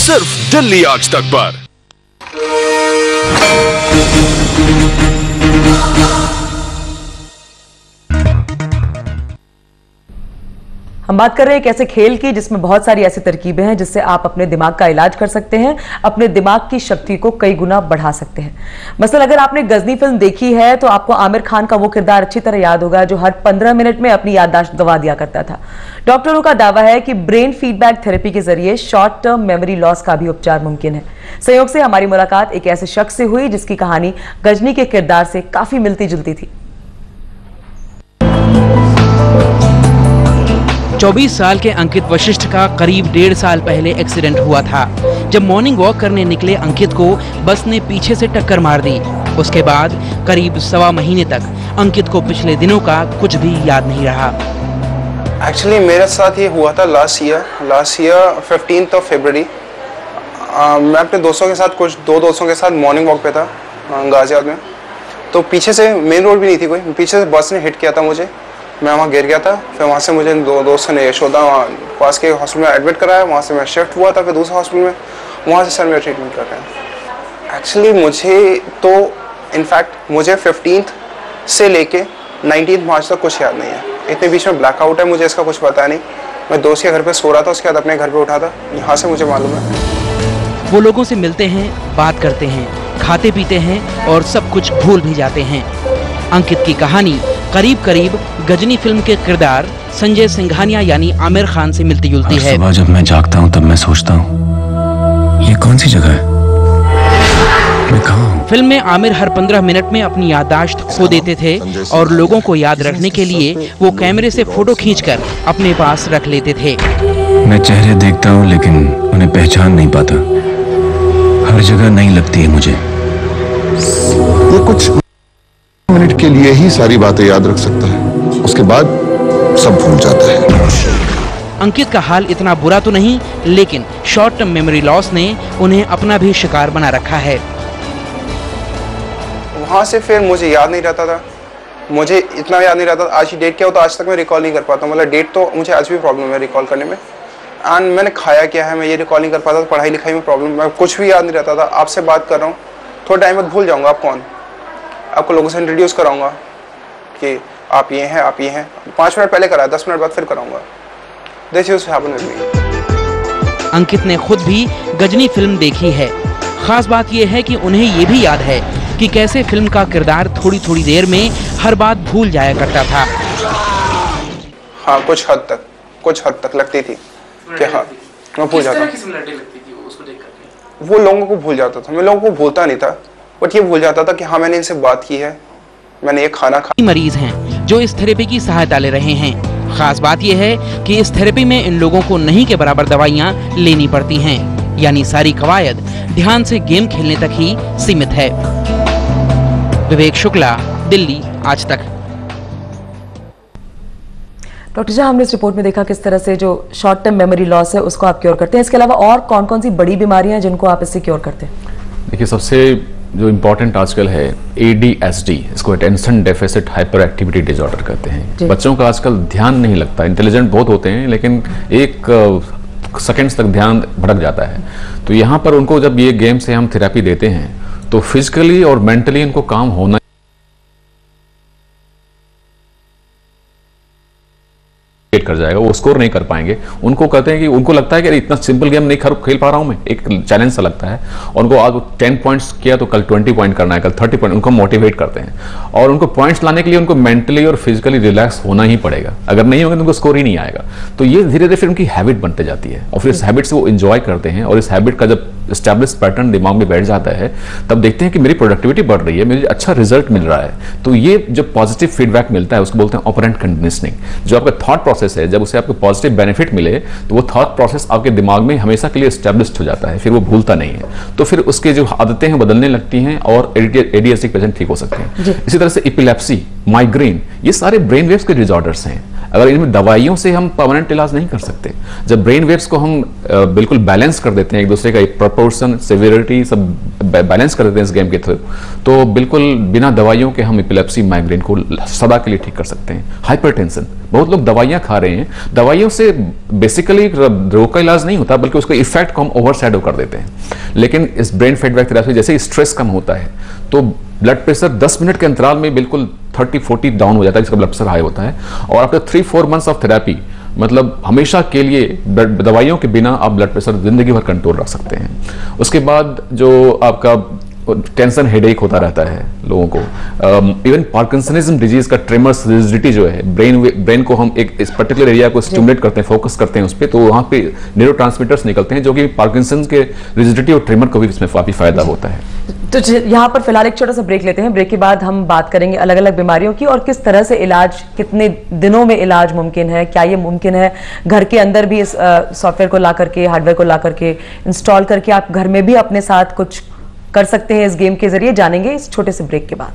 सिर्फ दिल्ली आज तक पर। हम बात कर रहे हैं एक ऐसे खेल की जिसमें बहुत सारी ऐसी तरकीबें हैं जिससे आप अपने दिमाग का इलाज कर सकते हैं, अपने दिमाग की शक्ति को कई गुना बढ़ा सकते हैं। मसलन अगर आपने गजनी फिल्म देखी है तो आपको आमिर खान का वो किरदार अच्छी तरह याद होगा जो हर 15 मिनट में अपनी याददाश्त गंवा दिया करता था। डॉक्टरों का दावा है कि ब्रेन फीडबैक थेरेपी के जरिए शॉर्ट टर्म मेमोरी लॉस का भी उपचार मुमकिन है। संयोग से हमारी मुलाकात एक ऐसे शख्स से हुई जिसकी कहानी गजनी के किरदार से काफी मिलती जुलती थी। 24 साल के अंकित वशिष्ठ का करीब 1.5 साल पहले एक्सीडेंट हुआ था। जब मॉर्निंग वॉक करने निकले अंकित को बस ने पीछे से टक्कर मार दी। उसके बाद करीब 1.25 महीने तक अंकित को पिछले दिनों का कुछ भी याद नहीं रहा। एक्चुअली मेरे साथ ये हुआ था लास्ट ईयर 15 फरवरी। मैं अपने दोस्तों के साथ दो दोस्तों के साथ मॉर्निंग वॉक पे था गाजियाबाद में। तो पीछे से मेन रोड भी नहीं थी कोई, पीछे से बस ने हिट किया था मुझे। मैं वहाँ गिर गया था। फिर वहाँ से मुझे दो दोस्तों ने यशोदा पास के हॉस्पिटल में एडमिट कराया। वहाँ से मैं शिफ्ट हुआ था फिर दूसरे हॉस्पिटल में, वहाँ से सर मेरा ट्रीटमेंट कर रहे हैं। एक्चुअली मुझे 15 से लेके 19 मार्च तक कुछ याद नहीं है। इतने बीच में ब्लैकआउट है, मुझे इसका कुछ पता नहीं। मैं दोस्त के घर पे सो रहा था, उसके बाद अपने घर पे उठा था। यहाँ से मुझे मालूम है। वो लोगों से मिलते हैं, बात करते हैं, खाते पीते हैं और सब कुछ भूल भी जाते हैं। अंकित की कहानी करीब करीब गजनी फिल्म के किरदार संजय सिंघानिया यानी आमिर खान से मिलती जुलती है। सुबह जब मैं जागता हूँ तब मैं सोचता हूँ ये कौन सी जगह है, मैं कहाँ हूँ? फिल्म में आमिर हर 15 मिनट में अपनी याददाश्त खो देते थे और लोगों को याद रखने के लिए वो कैमरे से फोटो खींचकर अपने पास रख लेते थे। मैं चेहरे देखता हूँ लेकिन उन्हें पहचान नहीं पाता। हर जगह नहीं लगती है मुझे। ये कुछ मिनट के लिए ही सारी बातें याद रख सकता है, उसके बाद सब भूल जाता है। अंकित का हाल इतना बुरा तो नहीं, लेकिन शॉर्ट टर्म मेमोरी लॉस ने उन्हें अपना भी शिकार बना रखा है। वहाँ से फिर मुझे याद नहीं रहता था, मुझे इतना याद नहीं रहता था। आज की डेट क्या हो तो आज तक मैं रिकॉल नहीं कर पाता। मतलब डेट तो मुझे आज भी प्रॉब्लम है रिकॉल करने में। एंड मैंने खाया क्या है मैं ये रिकॉल नहीं कर पाता। पढ़ाई लिखाई में प्रॉब्लम, मैं कुछ भी याद नहीं रहता था। आपसे बात कर रहा हूँ, थोड़ा टाइम बाद भूल जाऊँगा आप कौन। आपको लोगों से इंट्रोड्यूस कराऊंगा कि आप ये हैं, आप ये हैं। 5 मिनट पहले कराया, 10 मिनट बाद फिर कराऊंगा। This used to happen with me. Ankit ने खुद भी गजनी फिल्म देखी है। खास बात यह है कि उन्हें ये भी याद है कि कैसे फिल्म का किरदार थोड़ी थोड़ी देर में हर बात भूल जाया करता था। हाँ, कुछ हद तक लगती थी कि हाँ मैं भूल जाता। वो लोगों को भूल जाता था, मैं लोगों को भूलता नहीं था, बट ये भूल जाता था कि हाँ मैंने इनसे बात की है, मैंने ये खाना खाया। मरीज हैं जो इस थेरेपी की सहायता ले रहे हैं। खास बात यह है कि इस थेरेपी में इन लोगों को नहीं के बराबर दवाइयां लेनी पड़ती हैं, यानी सारी कवायद ध्यान से गेम खेलने तक ही सीमित है। विवेक शुक्ला, दिल्ली आज तक। डॉक्टर जी, हमने इस रिपोर्ट में देखा किस तरह से जो शॉर्ट टर्म मेमोरी लॉस है उसको आप क्योर करते हैं। इसके अलावा और कौन कौन सी बड़ी बीमारियां हैं जिनको आप इससे क्योर करते हैं? देखिए, सबसे जो इम्पोर्टेंट आजकल है ADHD, इसको attention deficit hyper activity disorder कहते हैं। बच्चों का आजकल ध्यान नहीं लगता, इंटेलिजेंट बहुत होते हैं लेकिन एक सेकंड्स तक ध्यान भटक जाता है। तो यहाँ पर उनको जब ये गेम से हम थेरेपी देते हैं तो फिजिकली और मेंटली इनको काम होना कर जाएगा, वो स्कोर नहीं कर पाएंगे। उनको कहते हैं कि उनको लगता है कि इतना सिंपल गेम नहीं खेल पा रहा हूं मैं, एक चैलेंज सा लगता है। और उनको आज 10 पॉइंट्स किया तो कल 20 पॉइंट करना है, कल 30 पॉइंट, उनको मोटिवेट करते हैं। और उनको पॉइंट्स लाने के लिए उनको मेंटली और फिजिकली रिलैक्स होना ही पड़ेगा। अगर नहीं होगा तो उनको स्कोर ही नहीं आएगा। तो ये धीरे धीरे फिर उनकी हैबिट बनते जाती है और फिर इस हैबिट से वो इंजॉय करते हैं। और इस हैबिट का जब एस्टैब्लिश पैटर्न दिमाग में बैठ जाता है तब देखते हैं कि मेरी प्रोडक्टिविटी बढ़ रही है, मुझे अच्छा रिजल्ट मिल रहा है। तो ये जो पॉजिटिव फीडबैक मिलता है उसको बोलते हैं ऑपरेंट कंडीशनिंग। जो आपका थॉट प्रोसेस है, जब उसे आपको पॉजिटिव बेनिफिट मिले तो वो थॉट प्रोसेस आपके दिमाग में हमेशा के लिए एस्टैब्लिश्ड हो जाता है, फिर वो भूलता नहीं है। तो फिर उसके जो आदतें हैं बदलने लगती हैं और ADHD पेशेंट ठीक हो सकते हैं। इसी तरह से एपिलेप्सी, माइग्रेन, ये सारे ब्रेन वेव्स के डिसऑर्डर्स हैं। अगर इनमें दवाइयों से हम परमानेंट इलाज नहीं कर सकते। जब ब्रेन वेव्स को हम बिल्कुल बैलेंस कर देते हैं, एक दूसरे का एक प्रोपोर्शन, सिवियरिटी सब बैलेंस कर देते हैं इस गेम के थ्रू, तो बिल्कुल बिना दवाइयों के हम एपिलेप्सी माइग्रेन को सदा के लिए ठीक कर सकते हैं। हाइपरटेंशन, बहुत लोग दवाइयां खा रहे हैं, दवाइयों से बेसिकली रोग का इलाज नहीं होता बल्कि उसका इफेक्ट को हम ओवरशैडो कर देते हैं। लेकिन इस ब्रेन फीडबैक थेरेपी जैसे स्ट्रेस कम होता है तो ब्लड प्रेशर 10 मिनट के अंतराल में बिल्कुल 30-40 डाउन हो जाता है, जिसका ब्लड प्रेशर हाई होता है। और आफ्टर 3-4 मंथ्स ऑफ थेरेपी, मतलब हमेशा के लिए दवाइयों के बिना आप ब्लड प्रेशर जिंदगी भर कंट्रोल रख सकते हैं। उसके बाद जो आपका टेंशन, हेडेक होता रहता है लोगों को, इवन पार्किंसनिज्म डिजीज का ट्रेमर्स, रिजिडिटी जो है, ब्रेन को हम एक इस पर्टिकुलर एरिया को स्टिमुलेट करते हैं, फोकस करते हैं उस पर, तो वहाँ पे न्यूरोट्रांसमीटर्स निकलते हैं जो कि पार्किंसंस के रिजिडिटी और ट्रेमर को भी इसमें काफी फायदा होता है। तो यहाँ पर फिलहाल एक छोटा सा ब्रेक लेते हैं। ब्रेक के बाद हम बात करेंगे अलग अलग बीमारियों की और किस तरह से इलाज, कितने दिनों में इलाज मुमकिन है, क्या ये मुमकिन है घर के अंदर भी इस सॉफ्टवेयर को ला करके, हार्डवेयर को ला करके इंस्टॉल करके आप घर में भी अपने साथ कुछ कर सकते हैं इस गेम के जरिए। जानेंगे इस छोटे से ब्रेक के बाद।